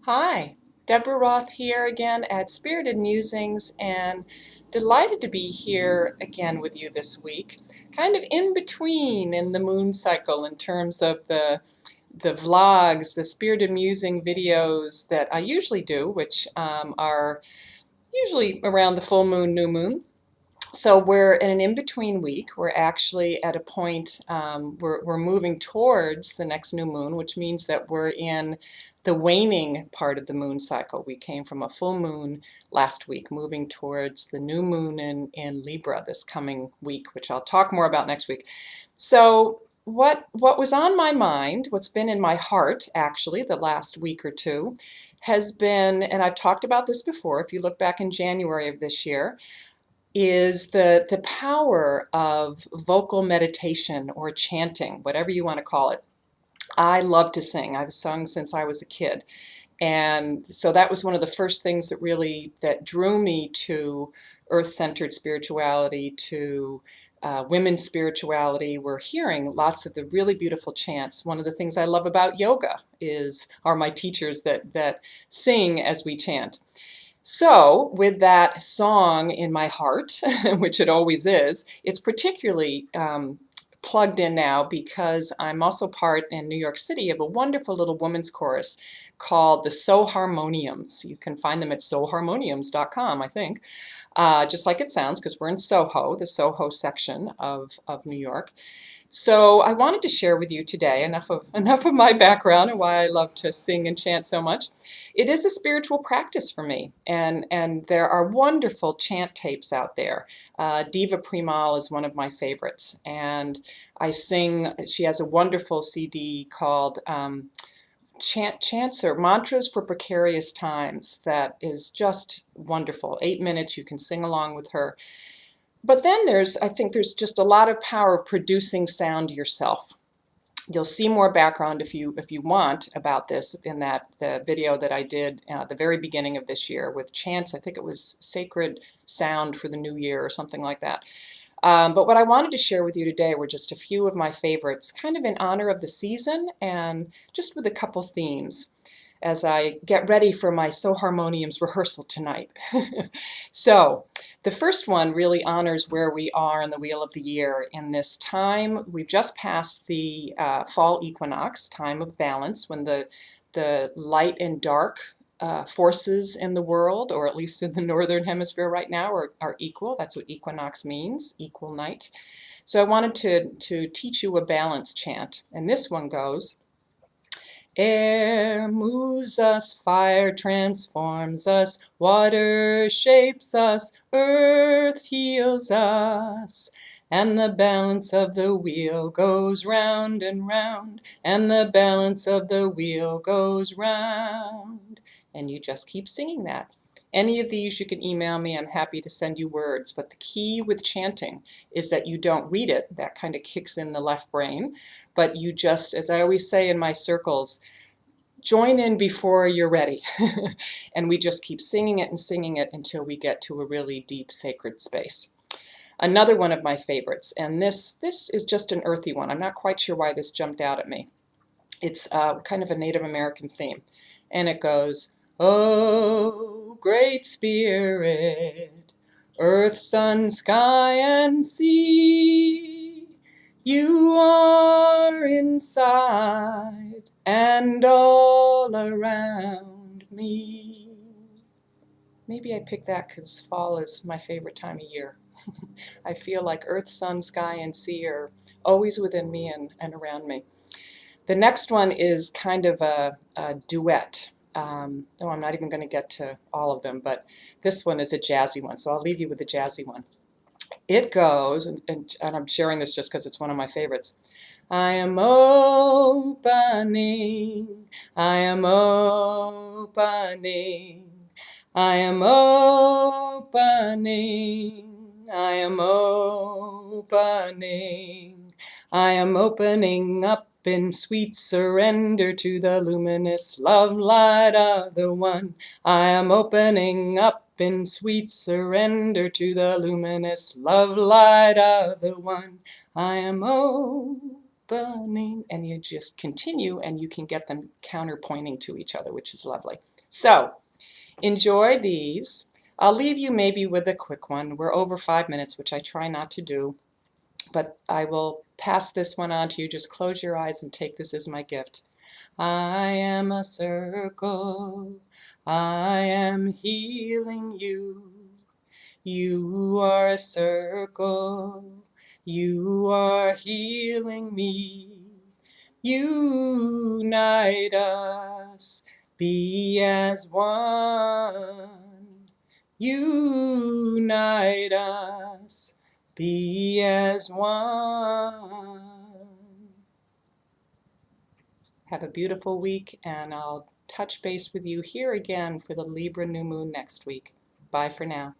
Hi, Deborah Roth here again at Spirited Musings, and delighted to be here again with you this week. Kind of in between in the moon cycle in terms of the vlogs, the Spirited Musing videos that I usually do, which are usually around the full moon, new moon. So we're in an in-between week. We're actually at a point, we're moving towards the next new moon, which means that we're in the waning part of the moon cycle. We came from a full moon last week, moving towards the new moon in Libra this coming week, which I'll talk more about next week. So what was on my mind, what's been in my heart actually the last week or two, has been, and I've talked about this before, if you look back in January of this year, is the power of vocal meditation or chanting, whatever you want to call it. I love to sing. I've sung since I was a kid. And so that was one of the first things that drew me to earth-centered spirituality, to women's spirituality. We're hearing lots of the really beautiful chants. One of the things I love about yoga are my teachers that sing as we chant. So, with that song in my heart, which it always is, it's particularly plugged in now because I'm also part in New York City of a wonderful little women's chorus called the Soharmoniums. You can find them at soharmoniums.com, I think, just like it sounds, because we're in Soho, the Soho section of New York. So I wanted to share with you today, enough of my background and why I love to sing and chant so much. It is a spiritual practice for me, and there are wonderful chant tapes out there. Diva Primal is one of my favorites, and I sing. She has a wonderful CD called Chants or Mantras for Precarious Times that is just wonderful. 8 minutes, you can sing along with her. But then I think there's just a lot of power producing sound yourself. You'll see more background if you want about this in the video that I did at the very beginning of this year with chants. I think it was Sacred Sound for the New Year or something like that. But what I wanted to share with you today were just a few of my favorites, kind of in honor of the season and just with a couple themes as I get ready for my Soharmoniums rehearsal tonight. So the first one really honors where we are in the wheel of the year in this time. We've just passed the fall equinox, time of balance, when the light and dark forces in the world, or at least in the northern hemisphere right now, are equal. That's what equinox means, equal night. So I wanted to teach you a balance chant, and this one goes: air moves us, fire transforms us, water shapes us, earth heals us. And the balance of the wheel goes round and round, and the balance of the wheel goes round. And you just keep singing that. Any of these you can email me. I'm happy to send you words. But the key with chanting is that you don't read it. That kind of kicks in the left brain. But you just, as I always say in my circles, join in before you're ready. And we just keep singing it until we get to a really deep sacred space. Another one of my favorites, and this is just an earthy one. I'm not quite sure why this jumped out at me. It's kind of a Native American theme. And it goes, "Oh, great spirit, earth, sun, sky, and sea, you are inside and all around me." Maybe I picked that because fall is my favorite time of year. I feel like earth, sun, sky, and sea are always within me and around me. The next one is kind of a duet. No, I'm not even going to get to all of them, but this one is a jazzy one, so I'll leave you with the jazzy one. It goes, and I'm sharing this just because it's one of my favorites. I am opening, I am opening, I am opening, I am opening, I am opening up in sweet surrender to the luminous love light of the One. I am opening up in sweet surrender to the luminous love light of the One. I am opening. burning, and you just continue, and you can get them counterpointing to each other, which is lovely. So enjoy these. I'll leave you maybe with a quick one. We're over 5 minutes, which I try not to do, but I will pass this one on to you. Just close your eyes and take this as my gift. I am a circle. I am healing you. You are a circle. You are healing me. Unite us. Be as one. Unite us. Be as one. Have a beautiful week, and I'll touch base with you here again for the Libra new moon next week. Bye for now.